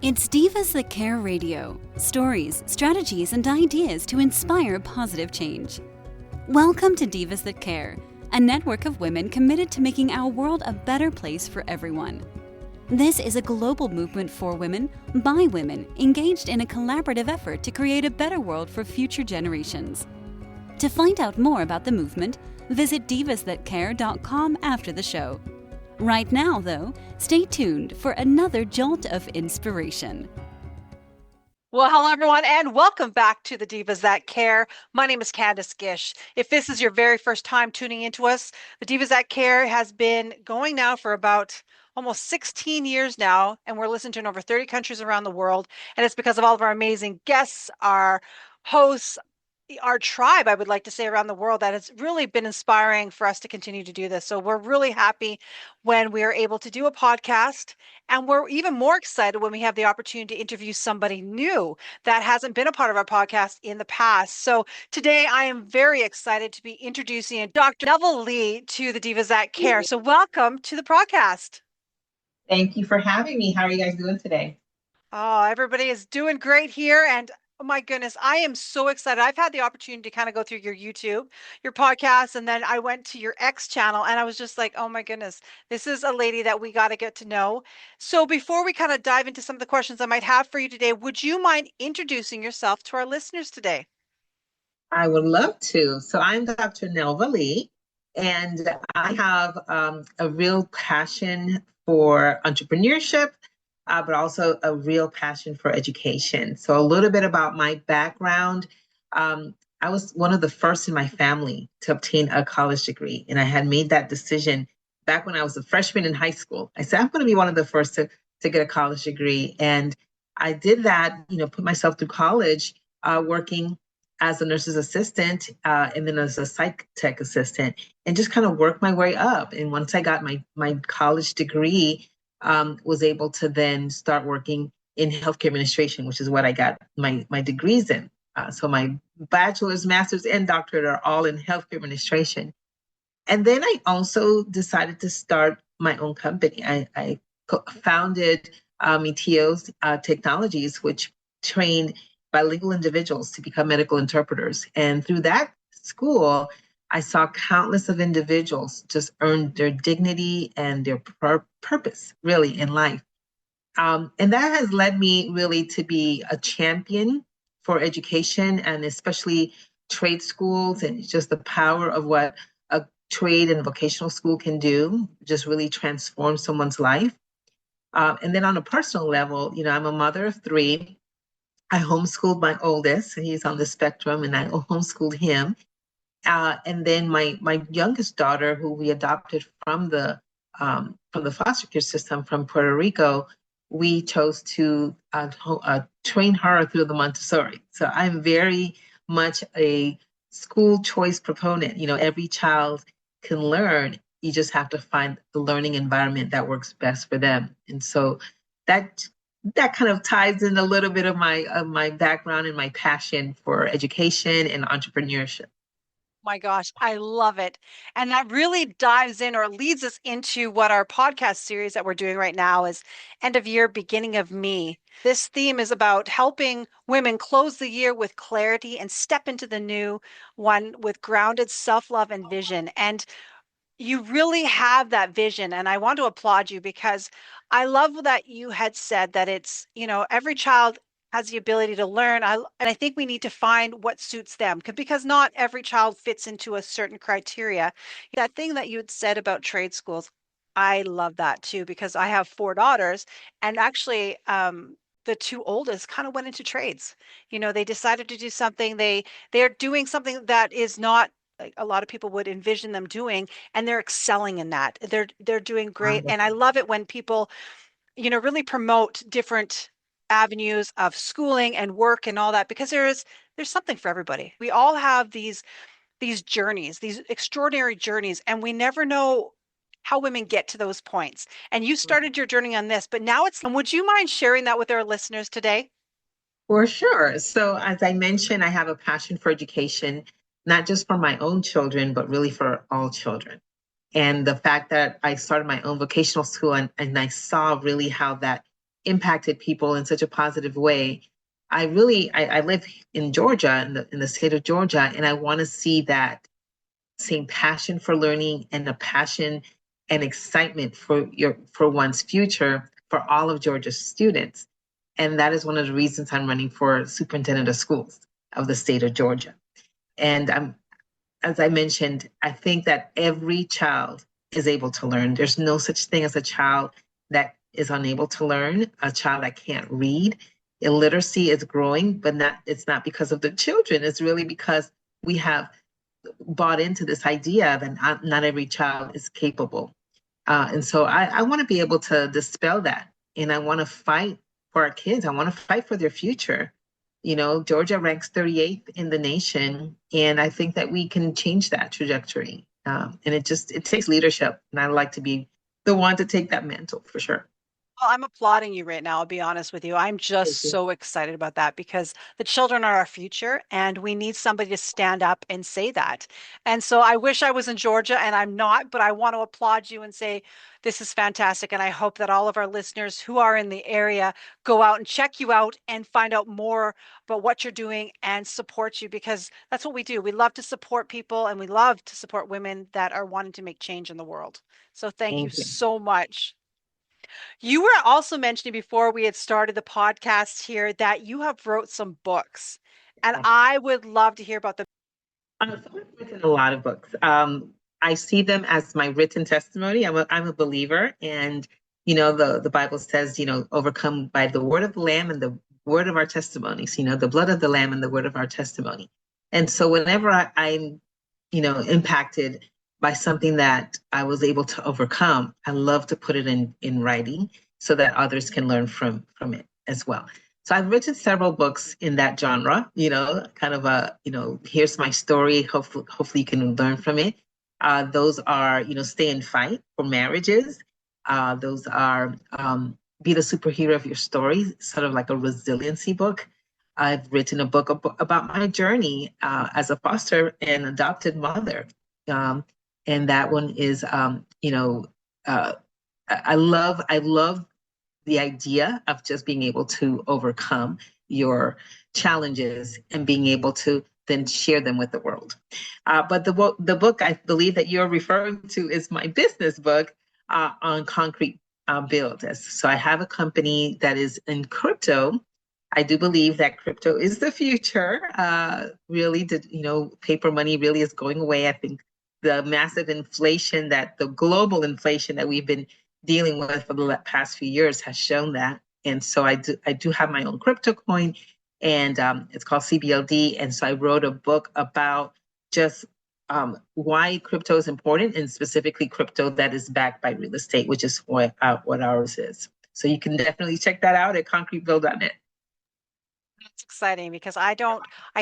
It's Divas That Care Radio. Stories, strategies, and ideas to inspire positive change. Welcome to Divas That Care, a network of women committed to making our world a better place for everyone. This is a global movement for women, by women, engaged in a collaborative effort to create a better world for future generations. To find out more about the movement, visit divasthatcare.com after the show. Right now, though, stay tuned for another jolt of inspiration. Well, hello, everyone, and welcome back to the Divas That Care. My name is Candace Gish. If this is your very first time tuning into us, the Divas That Care has been going now for about almost 16 years now, and we're listened to in over 30 countries around the world. And it's because of all of our amazing guests, our hosts, our tribe, I would like to say, around the world, that has really been inspiring for us to continue to do this. So we're really happy when we are able to do a podcast, and we're even more excited when we have the opportunity to interview somebody new that hasn't been a part of our podcast in the past. So today I am very excited to be introducing Dr. Nelva Lee to the Divas That Care. So welcome to the podcast. Thank you for having me. How are you guys doing today? Oh, everybody is doing great here. And oh my goodness, I am so excited. I've had the opportunity to kind of go through your YouTube, your podcast, and then I went to your X channel and I was just like, oh my goodness, this is a lady that we got to get to know. So before we kind of dive into some of the questions I might have for you today, would you mind introducing yourself to our listeners today? I would love to. So I'm Dr. Nelva Lee, and I have a real passion for entrepreneurship, but also a real passion for education. So a little bit about my background. I was one of the first in my family to obtain a college degree, and I had made that decision back when I was a freshman in high school. I said, I'm going to be one of the first to get a college degree. And I did that, put myself through college, working as a nurse's assistant, and then as a psych tech assistant, and just kind of work my way up. And once I got my college degree, was able to then start working in healthcare administration, which is what I got my degrees in. So my bachelor's, master's, and doctorate are all in healthcare administration. And then I also decided to start my own company. I founded MiTio Technologies, which trained bilingual individuals to become medical interpreters. And through that school, I saw countless of individuals just earn their dignity and their purpose really in life. And that has led me really to be a champion for education, and especially trade schools, and just the power of what a trade and vocational school can do, just really transform someone's life. And then on a personal level, I'm a mother of three. I homeschooled my oldest, and he's on the spectrum, and I homeschooled him. And then my youngest daughter, who we adopted from the foster care system from Puerto Rico, we chose to train her through the Montessori. So I'm very much a school choice proponent. Every child can learn. You just have to find the learning environment that works best for them. And so that kind of ties in a little bit of my background and my passion for education and entrepreneurship. My gosh, I love it. And that really dives in or leads us into what our podcast series that we're doing right now is End of Year, Beginning of Me. This theme is about helping women close the year with clarity and step into the new one with grounded self-love and vision. And you really have that vision. And I want to applaud you because I love that you had said that it's, every child has the ability to learn. And I think we need to find what suits them because not every child fits into a certain criteria. That thing that you had said about trade schools, I love that too, because I have 4 daughters, and actually, the 2 oldest kind of went into trades. They decided to do something. They're doing something that is not like a lot of people would envision them doing, and they're excelling in that. They're doing great. And I love it when people, really promote different avenues of schooling and work and all that, because there's something for everybody. We all have these journeys, these extraordinary journeys, and we never know how women get to those points. And you started your journey on this, but now would you mind sharing that with our listeners today? For sure. So as I mentioned, I have a passion for education, not just for my own children, but really for all children. And the fact that I started my own vocational school, and I saw really how that impacted people in such a positive way. I live in Georgia, in the state of Georgia, and I want to see that same passion for learning and a passion and excitement for one's future for all of Georgia's students. And that is one of the reasons I'm running for superintendent of schools of the state of Georgia. And as I mentioned, I think that every child is able to learn. There's no such thing as a child that is unable to learn, a child that can't read. Illiteracy is growing, but it's not because of the children. It's really because we have bought into this idea that not every child is capable. And so I want to be able to dispel that. And I want to fight for our kids. I want to fight for their future. You know, Georgia ranks 38th in the nation, and I think that we can change that trajectory. And it takes leadership, and I'd like to be the one to take that mantle for sure. Well, I'm applauding you right now. I'll be honest with you. I'm just so excited about that because the children are our future and we need somebody to stand up and say that. And so I wish I was in Georgia and I'm not, but I want to applaud you and say, this is fantastic. And I hope that all of our listeners who are in the area go out and check you out and find out more about what you're doing and support you because that's what we do. We love to support people and we love to support women that are wanting to make change in the world. So thank you so much. You were also mentioning before we had started the podcast here that you have wrote some books, and I would love to hear about them. So I've written a lot of books. I see them as my written testimony. I'm a believer, and you know the Bible says, you know, overcome by the word of the Lamb and the word of our testimonies. You know, the blood of the Lamb and the word of our testimony. And so whenever I'm, you know, impacted by something that I was able to overcome, I love to put it in writing so that others can learn from it as well. So I've written several books in that genre, you know, kind of you know, here's my story. Hopefully you can learn from it. Those are, you know, Stay and Fight for marriages. Those are Be the Superhero of Your Story, sort of like a resiliency book. I've written a book about my journey as a foster and adopted mother. And that one is, you know, I love the idea of just being able to overcome your challenges and being able to then share them with the world. But the book I believe that you're referring to is my business book on concrete build. So I have a company that is in crypto. I do believe that crypto is the future. Really, you know, paper money really is going away. I think the massive inflation the global inflation that we've been dealing with for the past few years has shown that. And so I do have my own crypto coin, and it's called CBLD. And so I wrote a book about just why crypto is important, and specifically crypto that is backed by real estate, which is what ours is. So you can definitely check that out at concretebuild.net. That's exciting because I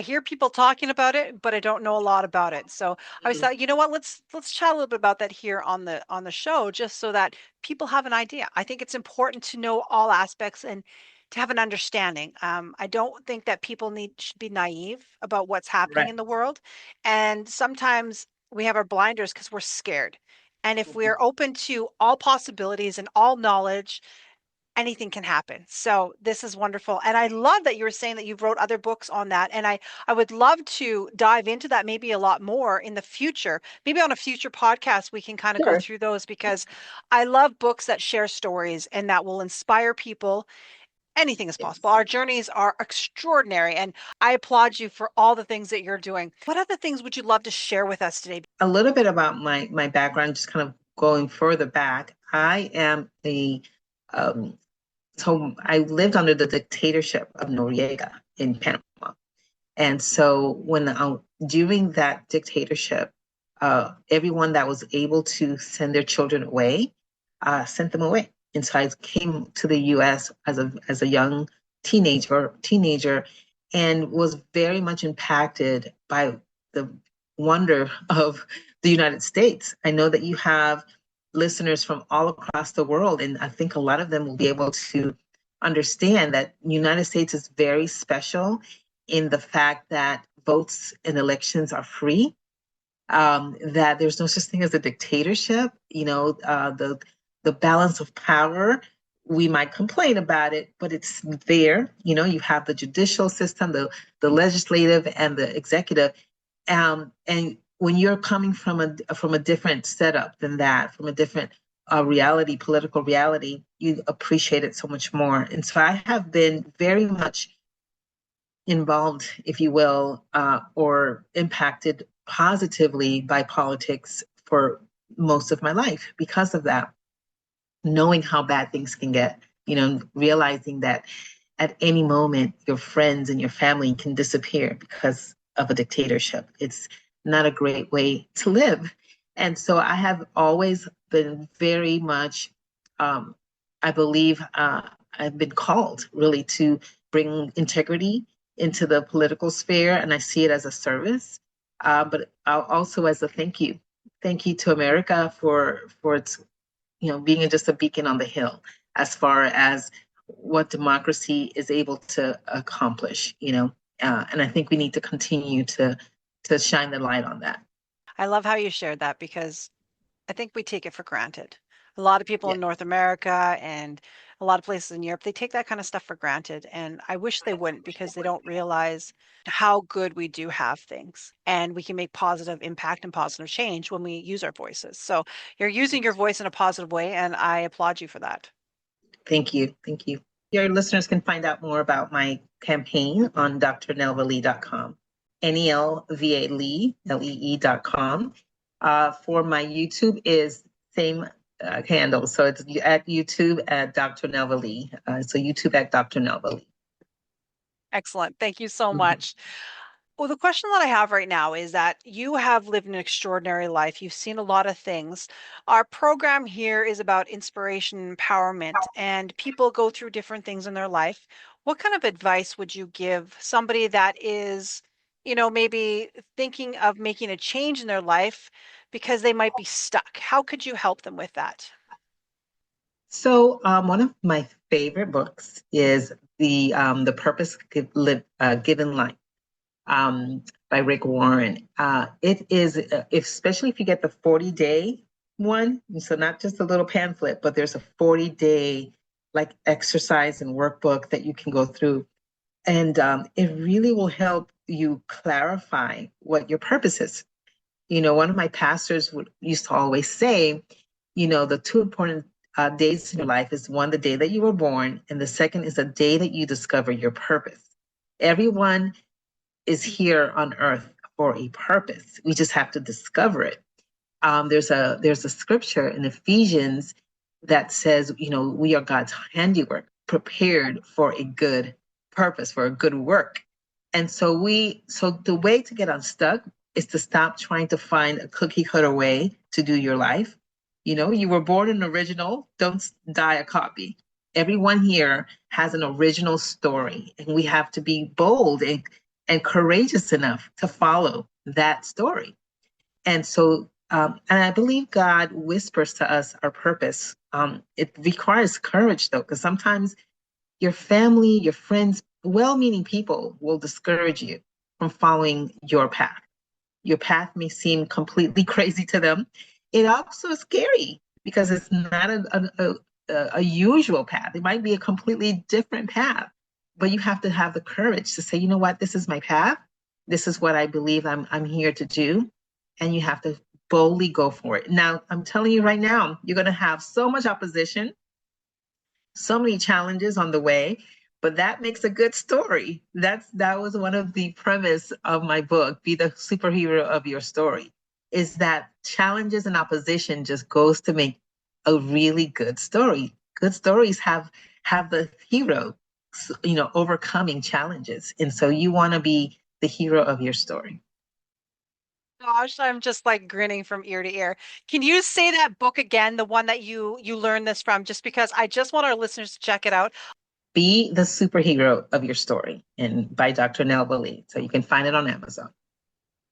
hear people talking about it, but I don't know a lot about it. So I was thought, you know what, let's chat a little bit about that here on the show, just so that people have an idea. I think it's important to know all aspects and to have an understanding. I don't think that people should be naive about what's happening in the world. And sometimes we have our blinders because we're scared. And if we're open to all possibilities and all knowledge, anything can happen. So this is wonderful. And I love that you were saying that you wrote other books on that. And I would love to dive into that maybe a lot more in the future. Maybe on a future podcast, we can kind of go through those because I love books that share stories and that will inspire people. Anything is possible. Our journeys are extraordinary. And I applaud you for all the things that you're doing. What other things would you love to share with us today? A little bit about my background, just kind of going further back. I am so I lived under the dictatorship of Noriega in Panama. And so during that dictatorship, everyone that was able to send their children away, sent them away. And so I came to the US as a young teenager and was very much impacted by the wonder of the United States. I know that you have listeners from all across the world, and I think a lot of them will be able to understand that the United States is very special in the fact that votes and elections are free, that there's no such thing as a dictatorship. You know, the balance of power we might complain about it, but it's there. You have the judicial system, the legislative and the executive. And when you're coming from a different setup than that, from a different reality, political reality, you appreciate it so much more. And so I have been very much involved, if you will, or impacted positively by politics for most of my life because of that. Knowing how bad things can get, realizing that at any moment your friends and your family can disappear because of a dictatorship. It's not a great way to live. And so I have always been very much, I believe, I've been called really to bring integrity into the political sphere, and I see it as a service, but also as a thank you. Thank you to America for its being just a beacon on the hill as far as what democracy is able to accomplish, and I think we need to continue to shine the light on that. I love how you shared that because I think we take it for granted. A lot of people Yeah, in North America and a lot of places in Europe, they take that kind of stuff for granted. And I wish they wouldn't because they don't realize how good we do have things and we can make positive impact and positive change when we use our voices. So you're using your voice in a positive way, and I applaud you for that. thank you, thank you. Your listeners can find out more about my campaign on drnelvalee.com, NELVA Lee, LEE.com. For my YouTube is same handle. So it's at YouTube at Dr. Nelva Lee. So YouTube at Dr. Nelva Lee. Excellent. Thank you so Mhm. much. Well, the question that I have right now is that you have lived an extraordinary life. You've seen a lot of things. Our program here is about inspiration, empowerment, and people go through different things in their life. What kind of advice would you give somebody that is, maybe thinking of making a change in their life because they might be stuck? How could you help them with that? So one of my favorite books is the Purpose Given Life by Rick Warren. It is, especially if you get the 40-day one, so not just a little pamphlet, but there's a 40-day like exercise and workbook that you can go through. And it really will help you clarify what your purpose is. One of my pastors used to always say, the two important days in your life is one, the day that you were born, and the second is the day that you discover your purpose. Everyone is here on earth for a purpose. We just have to discover it. There's a scripture in Ephesians that says, we are God's handiwork, prepared for a good purpose, for a good work. And so the way to get unstuck is to stop trying to find a cookie cutter way to do your life. You were born an original, don't die a copy. Everyone here has an original story, and we have to be bold and courageous enough to follow that story. And so, and I believe God whispers to us our purpose. It requires courage, though, because sometimes your family, your friends, well-meaning people will discourage you from following your path. Your path may seem completely crazy to them. It also is scary because it's not a usual path. It might be a completely different path, but you have to have the courage to say, you know what, this is my path. This is what I believe I'm here to do. And you have to boldly go for it. Now, I'm telling you right now, you're going to have so much opposition, so many challenges on the way, but that makes a good story. That was one of the premise of my book, Be the Superhero of Your Story, is that challenges and opposition just goes to make a really good story. Good stories have the hero, overcoming challenges. And so you want to be the hero of your story. Gosh, I'm just like grinning from ear to ear. Can you say that book again, the one that you learned this from, just because I just want our listeners to check it out. Be the Superhero of Your Story, and by Dr. Nelva Lee. So you can find it on Amazon.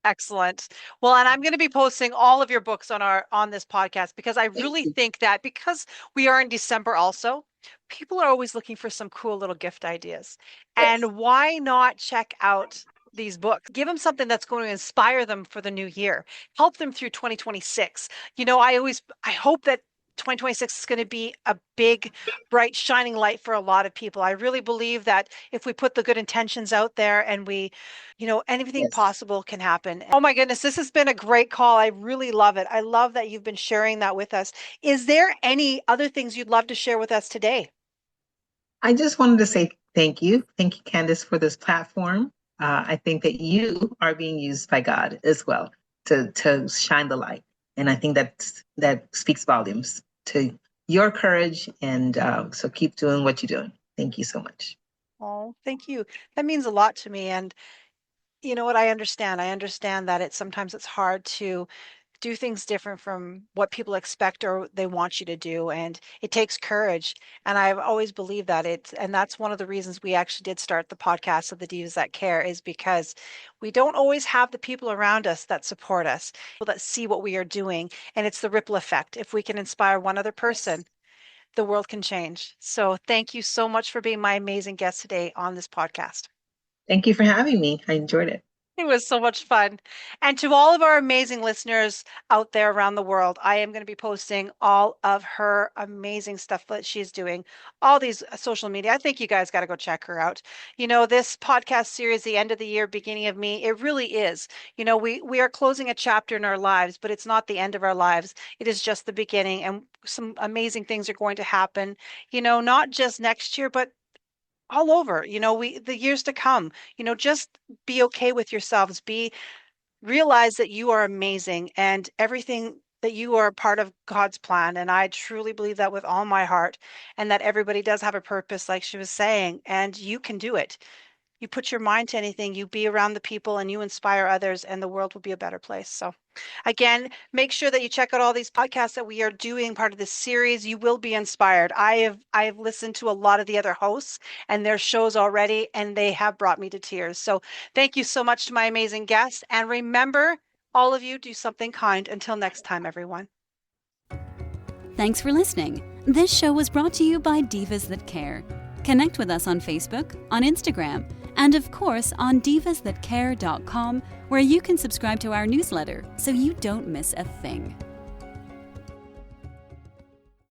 Excellent. Well, and I'm going to be posting all of your books on this podcast because I really think that because we are in December also, people are always looking for some cool little gift ideas. Yes. And why not check out these books? Give them something that's going to inspire them for the new year. Help them through 2026. I hope that 2026 is going to be a big, bright, shining light for a lot of people. I really believe that if we put the good intentions out there and we, anything Yes. possible can happen. Oh my goodness, this has been a great call. I really love it. I love that you've been sharing that with us. Is there any other things you'd love to share with us today? I just wanted to say thank you. Thank you, Candace, for this platform. I think that you are being used by God as well to shine the light. And I think that speaks volumes to your courage. And so keep doing what you're doing. Thank you so much. Oh, thank you. That means a lot to me. And you know what? I understand. I understand that sometimes it's hard to do things different from what people expect or they want you to do. And it takes courage. And I've always believed that and that's one of the reasons we actually did start the podcast of the Divas That Care, is because we don't always have the people around us that support us, people that see what we are doing. And it's the ripple effect. If we can inspire one other person, the world can change. So thank you so much for being my amazing guest today on this podcast. Thank you for having me. I enjoyed it. It was so much fun. And to all of our amazing listeners out there around the world, I am going to be posting all of her amazing stuff that she's doing, all these social media. I think you guys got to go check her out. This podcast series, the end of the year, beginning of me, it really is. We are closing a chapter in our lives, but it's not the end of our lives. It is just the beginning. And some amazing things are going to happen, not just next year, but all over, the years to come. Just be okay with yourselves. Realize that you are amazing and everything, that you are a part of God's plan. And I truly believe that with all my heart, and that everybody does have a purpose, like she was saying, and you can do it. You put your mind to anything, you be around the people and you inspire others, and the world will be a better place. So again, make sure that you check out all these podcasts that we are doing, part of this series. You will be inspired. I have listened to a lot of the other hosts and their shows already, and they have brought me to tears. So thank you so much to my amazing guests. And remember, all of you, do something kind. Until next time, everyone. Thanks for listening. This show was brought to you by Divas That Care. Connect with us on Facebook, on Instagram, and of course on divasthatcare.com, where you can subscribe to our newsletter so you don't miss a thing.